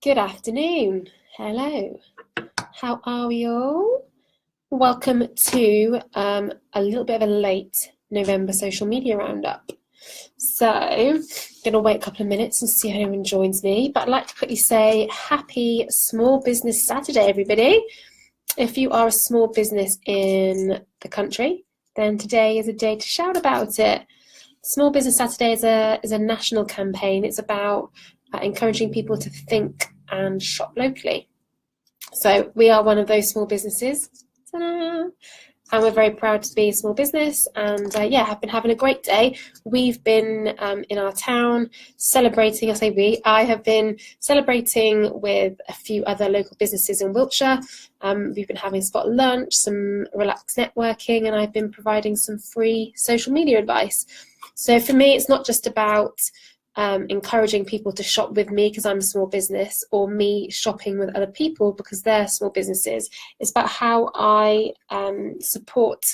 Good afternoon. Hello. How are we all? Welcome to a little bit of a late November social media roundup. So, I'm going to wait a couple of minutes and see if anyone joins me. But I'd like to quickly say happy Small Business Saturday, everybody. If you are a small business in the country, then today is a day to shout about it. Small Business Saturday is a national campaign. It's about encouraging people to think and shop locally. So we are one of those small businesses. Ta-da! And we're very proud to be a small business, and have been having a great day. We've been in our town celebrating, I have been celebrating with a few other local businesses in Wiltshire. We've been having a spot lunch, some relaxed networking, and I've been providing some free social media advice. So for me, it's not just about encouraging people to shop with me because I'm a small business, or me shopping with other people because they're small businesses. It's about how I support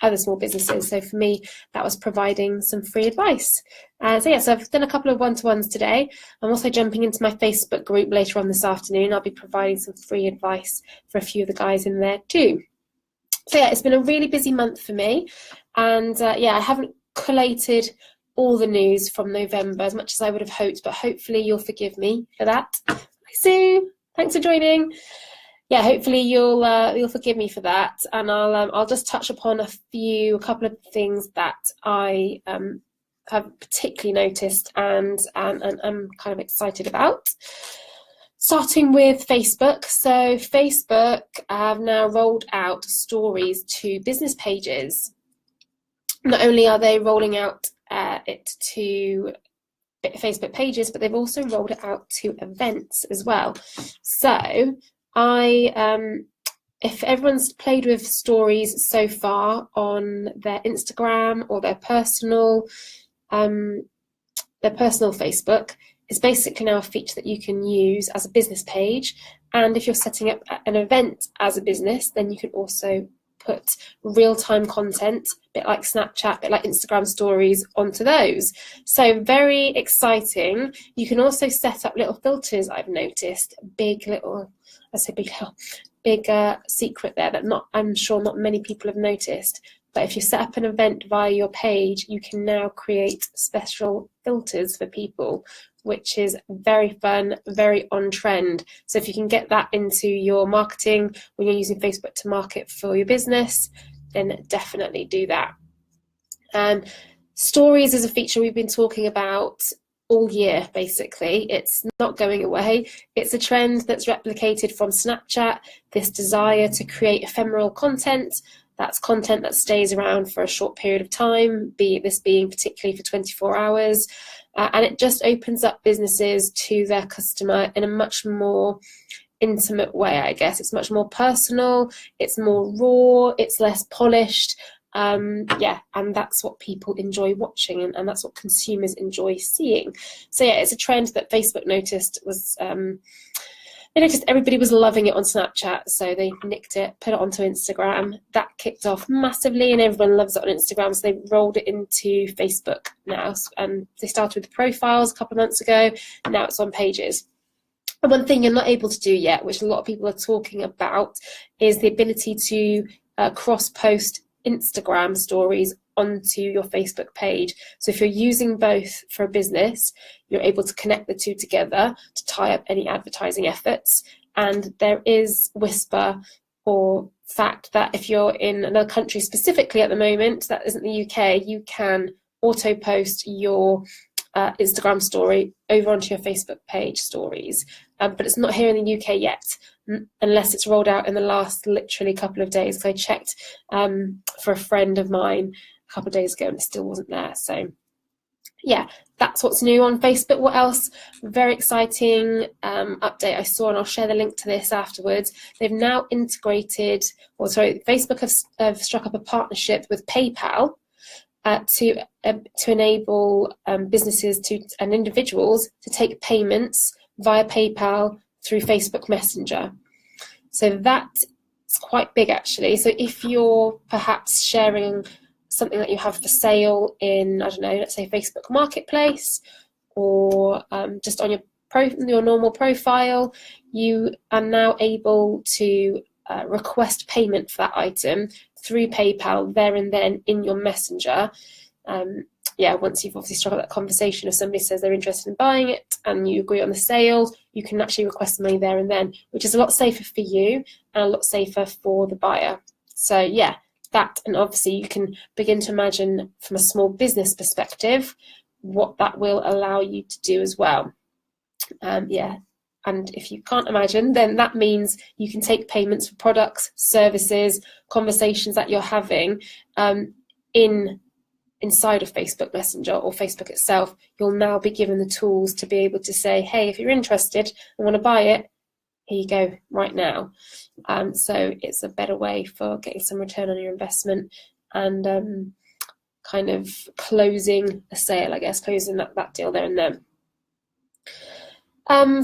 other small businesses. So for me, that was providing some free advice. So I've done a couple of one-to-ones today. I'm also jumping into my Facebook group later on this afternoon. I'll be providing some free advice for a few of the guys in there too. So it's been a really busy month for me, and I haven't collated all the news from November as much as I would have hoped, but hopefully you'll forgive me for that. Hi Sue, thanks for joining. Yeah, hopefully you'll forgive me for that, and I'll just touch upon a couple of things that I have particularly noticed and I'm kind of excited about. Starting with Facebook. So Facebook have now rolled out stories to business pages. Not only are they rolling out it to Facebook pages, but they've also rolled it out to events as well. So if everyone's played with stories so far on their Instagram or their personal Facebook, it's basically now a feature that you can use as a business page. And if you're setting up an event as a business, then you can also put real-time content, a bit like Snapchat, a bit like Instagram stories, onto those. So very exciting. You can also set up little filters, I've noticed. Big secret there that I'm sure not many people have noticed. But if you set up an event via your page, you can now create special filters for people, which is very fun, very on trend. So if you can get that into your marketing when you're using Facebook to market for your business, then definitely do that. Stories is a feature we've been talking about all year, basically. It's not going away. It's a trend that's replicated from Snapchat, this desire to create ephemeral content. That's content that stays around for a short period of time, this being particularly for 24 hours. And it just opens up businesses to their customer in a much more intimate way, I guess. It's much more personal, it's more raw, it's less polished. And that's what people enjoy watching, and that's what consumers enjoy seeing. So it's a trend that Facebook noticed they noticed everybody was loving it on Snapchat, so they nicked it, put it onto Instagram. That kicked off massively, and everyone loves it on Instagram, so they rolled it into Facebook now. They started with the profiles a couple of months ago, and now it's on pages. And one thing you're not able to do yet, which a lot of people are talking about, is the ability to cross-post Instagram stories onto your Facebook page. So if you're using both for a business, you're able to connect the two together to tie up any advertising efforts. And there is whisper or fact that if you're in another country specifically at the moment, that isn't the UK, you can auto post your Instagram story over onto your Facebook page stories. But it's not here in the UK yet, unless it's rolled out in the last literally couple of days. So I checked for a friend of mine a couple of days ago and it still wasn't there. So that's what's new on Facebook. What else? Very exciting update I saw, and I'll share the link to this afterwards. They've now Facebook have struck up a partnership with PayPal to enable businesses and individuals to take payments via PayPal through Facebook Messenger. So that's quite big, actually. So if you're perhaps sharing something that you have for sale in, I don't know, let's say Facebook Marketplace, or just on your your normal profile, you are now able to request payment for that item through PayPal there and then in your messenger. Once you've obviously struck up that conversation, if somebody says they're interested in buying it and you agree on the sale, you can actually request the money there and then, which is a lot safer for you and a lot safer for the buyer. So yeah, that, and obviously you can begin to imagine from a small business perspective what that will allow you to do as well. And if you can't imagine, then that means you can take payments for products, services, conversations that you're having inside of Facebook Messenger or Facebook itself. You'll now be given the tools to be able to say, hey, if you're interested and want to buy it, here you go right now. So it's a better way for getting some return on your investment and kind of closing a sale, I guess, closing that deal there and then.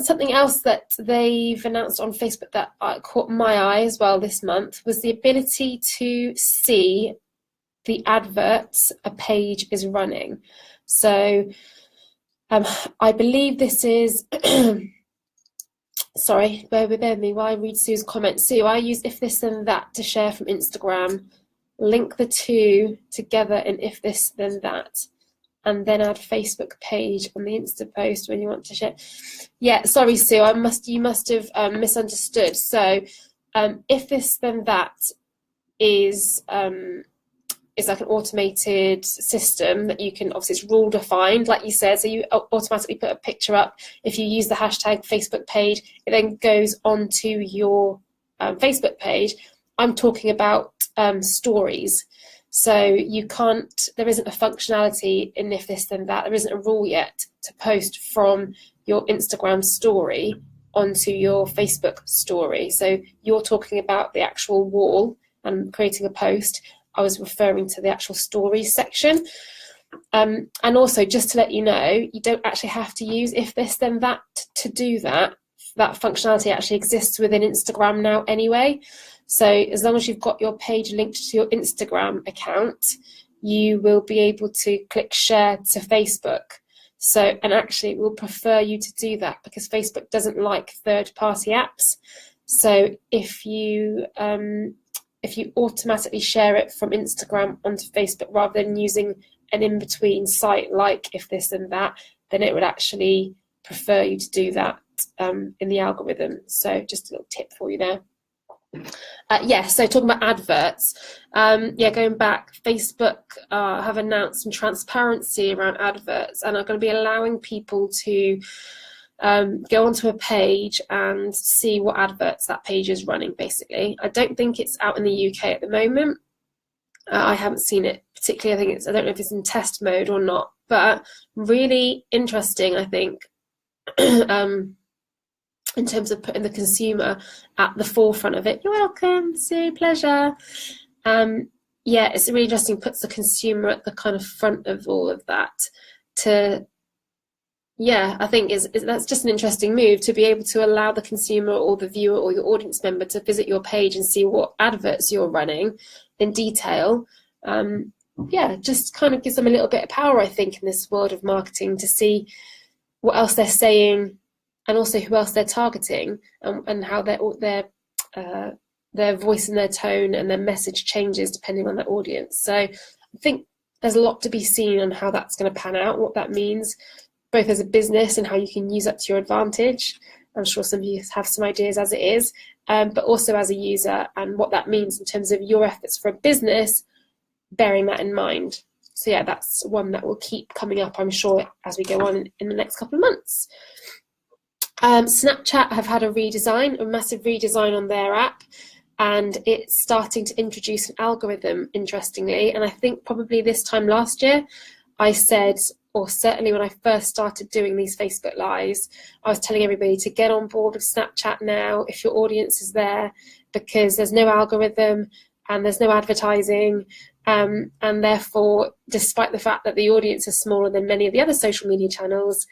Something else that they've announced on Facebook that caught my eye as well this month was the ability to see the adverts a page is running. So I believe this is, sorry, bear with me while I read Sue's comment. Sue, I use if this then that to share from Instagram, link the two together in if this then that, and then add Facebook page on the Insta post when you want to share. Yeah, sorry, Sue, you must have misunderstood. So if this then that is like an automated system that you can, obviously it's rule defined, like you said, so you automatically put a picture up. If you use the hashtag Facebook page, it then goes onto your Facebook page. I'm talking about stories. So you can't, there isn't a functionality in if this then that, there isn't a rule yet to post from your Instagram story onto your Facebook story. So you're talking about the actual wall and creating a post. I was referring to the actual stories section. And also, just to let you know, you don't actually have to use if this then that to do that. That functionality actually exists within Instagram now anyway. So as long as you've got your page linked to your Instagram account, you will be able to click share to Facebook. So, and actually it will prefer you to do that because Facebook doesn't like third-party apps. So if you automatically share it from Instagram onto Facebook rather than using an in-between site like if this and that, then it would actually prefer you to do that in the algorithm. So just a little tip for you there. So talking about adverts, going back, Facebook have announced some transparency around adverts and are going to be allowing people to go onto a page and see what adverts that page is running, basically. I don't think it's out in the UK at the moment. I haven't seen it particularly. I don't know if it's in test mode or not, but really interesting, I think, in terms of putting the consumer at the forefront of it. You're welcome, Sue, pleasure. It's really interesting, puts the consumer at the kind of front of all of that. I think that's just an interesting move, to be able to allow the consumer or the viewer or your audience member to visit your page and see what adverts you're running in detail. Just kind of gives them a little bit of power, I think, in this world of marketing, to see what else they're saying and also who else they're targeting, and how their voice and their tone and their message changes depending on their audience. So I think there's a lot to be seen on how that's going to pan out, what that means, both as a business and how you can use that to your advantage. I'm sure some of you have some ideas as it is, but also as a user and what that means in terms of your efforts for a business, bearing that in mind. So yeah, that's one that will keep coming up, I'm sure, as we go on in the next couple of months. Snapchat have had a massive redesign on their app, and it's starting to introduce an algorithm, interestingly. And I think probably this time last year, I said, or certainly when I first started doing these Facebook Lives, I was telling everybody to get on board with Snapchat now if your audience is there, because there's no algorithm and there's no advertising. And therefore, despite the fact that the audience is smaller than many of the other social media channels,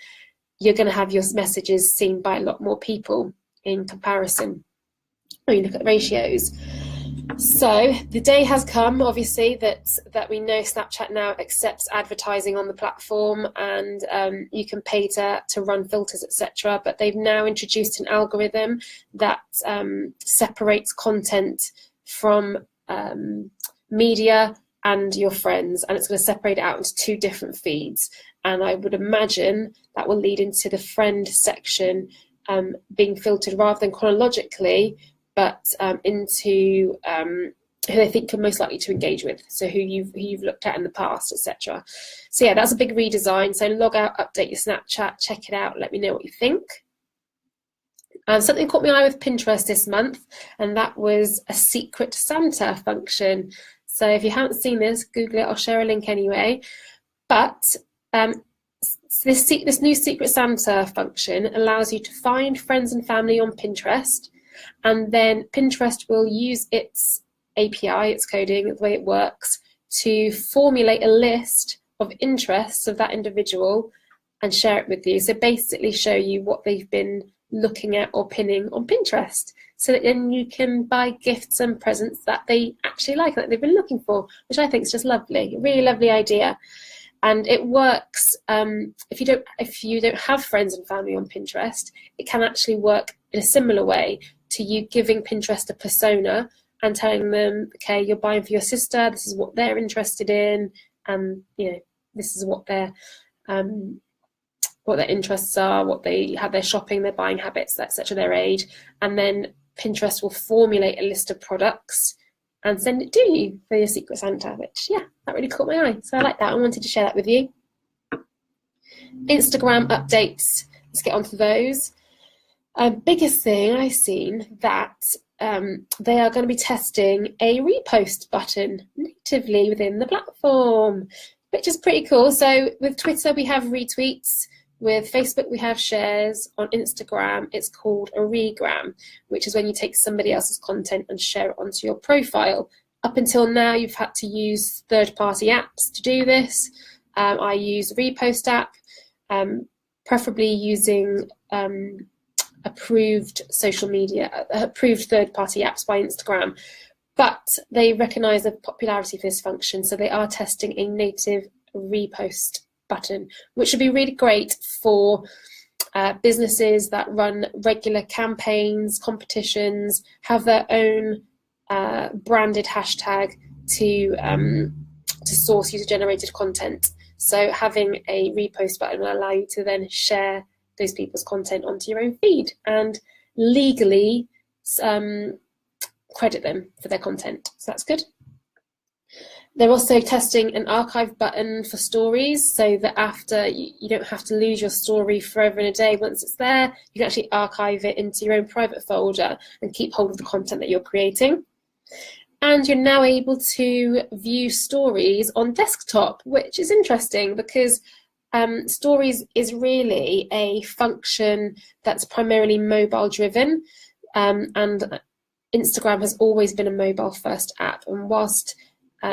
you're going to have your messages seen by a lot more people in comparison when you look at the ratios. So the day has come, obviously, that we know Snapchat now accepts advertising on the platform, and you can pay to run filters, etc. But they've now introduced an algorithm that separates content from media and your friends, and it's going to separate it out into two different feeds. And I would imagine that will lead into the friend section being filtered rather than chronologically, but into who they think you're most likely to engage with, so who you've looked at in the past, etc. So yeah, that's a big redesign. So log out, update your Snapchat, check it out, let me know what you think. Something caught my eye with Pinterest this month, and that was a Secret Santa function. So if you haven't seen this, Google it. I'll share a link anyway. But this new Secret Santa function allows you to find friends and family on Pinterest, and then Pinterest will use its API, its coding, the way it works, to formulate a list of interests of that individual and share it with you. So basically show you what they've been looking at or pinning on Pinterest, so that then you can buy gifts and presents that they actually like, that they've been looking for, which I think is just lovely, a really lovely idea. And it works if you don't have friends and family on Pinterest, it can actually work in a similar way to you giving Pinterest a persona and telling them, okay, you're buying for your sister, this is what they're interested in, and this is what their interests are, how they're shopping, their buying habits, etc., their age, and then Pinterest will formulate a list of products and send it to you for your Secret Santa, which, yeah, that really caught my eye. So I like that. I wanted to share that with you. Instagram updates. Let's get on to those. Biggest thing I've seen that they are going to be testing a repost button natively within the platform, which is pretty cool. So with Twitter, we have retweets. With Facebook, we have shares. On Instagram, it's called a regram, which is when you take somebody else's content and share it onto your profile. Up until now, you've had to use third-party apps to do this. I use a repost app, preferably using approved third-party apps by Instagram. But they recognise the popularity of this function, so they are testing a native repost button, which would be really great for businesses that run regular campaigns, competitions, have their own branded hashtag to source user-generated content. So having a repost button will allow you to then share those people's content onto your own feed and legally credit them for their content. So that's good. They're also testing an archive button for stories, so that after you don't have to lose your story forever and a day. Once it's there, you can actually archive it into your own private folder and keep hold of the content that you're creating. And you're now able to view stories on desktop, which is interesting because stories is really a function that's primarily mobile driven, and Instagram has always been a mobile first app. And whilst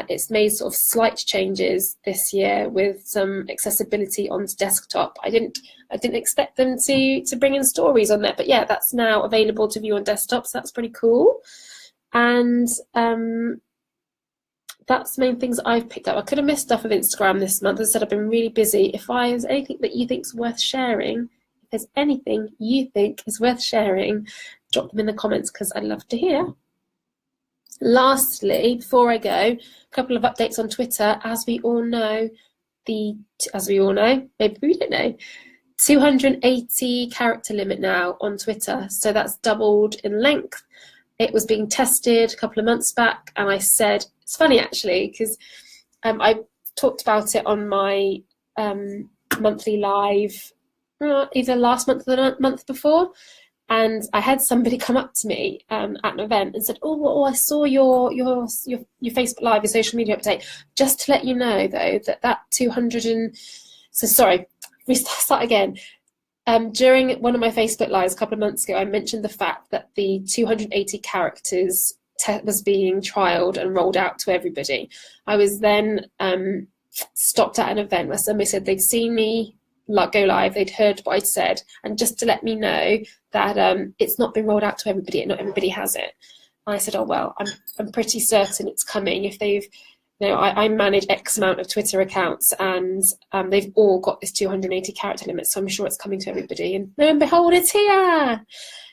it's made sort of slight changes this year with some accessibility onto desktop, I didn't expect them to bring in stories on there, but yeah, that's now available to view on desktop, so that's pretty cool. And that's the main things I've picked up. I could have missed stuff with Instagram this month. As I said, I've been really busy. If there's anything that you think is worth sharing, if there's anything you think is worth sharing, drop them in the comments because I'd love to hear. Lastly, before I go, a couple of updates on Twitter. As we all know, maybe we don't know, 280 character limit now on Twitter. So that's doubled in length. It was being tested a couple of months back, and I said, it's funny actually, because I talked about it on my monthly live, either last month or the month before. And I had somebody come up to me at an event and said, "Oh, I saw your Facebook Live, your social media update. Just to let you know, though, that 200 and..." So sorry, start again. During one of my Facebook Lives a couple of months ago, I mentioned the fact that the 280 characters was being trialled and rolled out to everybody. I was then stopped at an event where somebody said they'd seen me go live, they'd heard what I'd said, and just to let me know that it's not been rolled out to everybody and not everybody has it. And I said, oh, well, I'm pretty certain it's coming. If they've, I manage X amount of Twitter accounts, and they've all got this 280 character limit, so I'm sure it's coming to everybody. And lo and behold, it's here.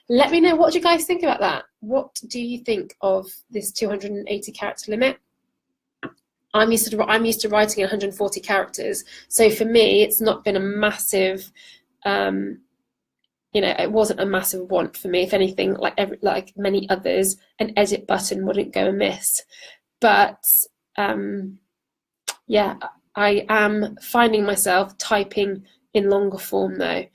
Let me know, what do you guys think about that? What do you think of this 280 character limit? I'm used to writing 140 characters, so for me, it's not been a massive, it wasn't a massive want for me. If anything, like many others, an edit button wouldn't go amiss. But yeah, I am finding myself typing in longer form though.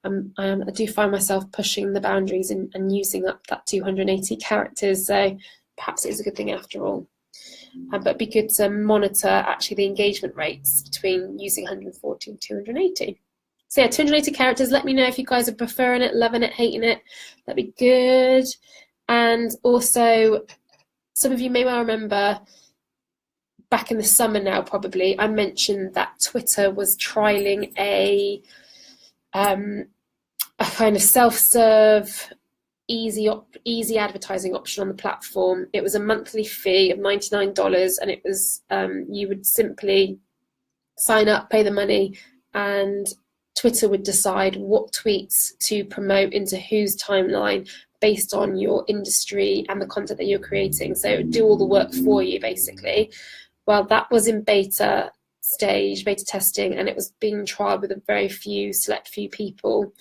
I do find myself pushing the boundaries and using up that 280 characters, so perhaps it is a good thing after all. But it'd be good to monitor actually the engagement rates between using 140 and 280. So yeah, 280 characters. Let me know if you guys are preferring it, loving it, hating it. That'd be good. And also, some of you may well remember back in the summer now, probably, I mentioned that Twitter was trialing a kind of self-serve, easy advertising option on the platform. It was a monthly fee of $99, and it was you would simply sign up, pay the money, and Twitter would decide what tweets to promote into whose timeline based on your industry and the content that you're creating. So it would do all the work for you, basically. Well, that was in beta testing, and it was being trialed with a very select few people.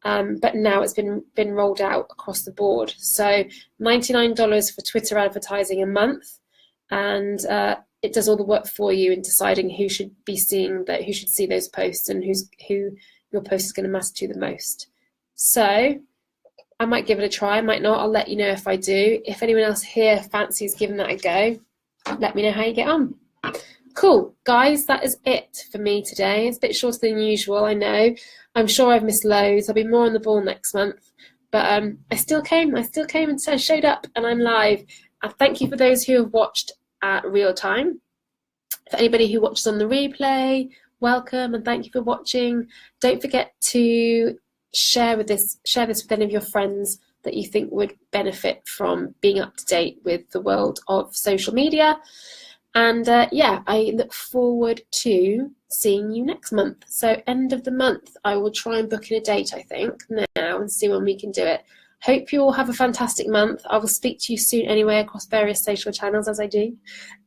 But now it's been rolled out across the board. So $99 for Twitter advertising a month, and it does all the work for you in deciding who should see those posts, and who your post is going to matter to the most. So I might give it a try, I might not. I'll let you know if I do. If anyone else here fancies giving that a go, let me know how you get on. Cool, guys, that is it for me today. It's a bit shorter than usual, I know. I'm sure I've missed loads. I'll be more on the ball next month. But I still came and showed up, and I'm live. And thank you for those who have watched at real time. For anybody who watches on the replay, welcome, and thank you for watching. Don't forget to share this with any of your friends that you think would benefit from being up to date with the world of social media. And yeah, I look forward to seeing you next month. So end of the month, I will try and book in a date, I think, now, and see when we can do it. Hope you all have a fantastic month. I will speak to you soon anyway across various social channels, as I do.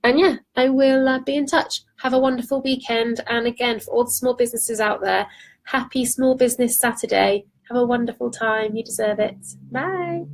And yeah, I will be in touch. Have a wonderful weekend. And again, for all the small businesses out there, happy Small Business Saturday. Have a wonderful time. You deserve it. Bye.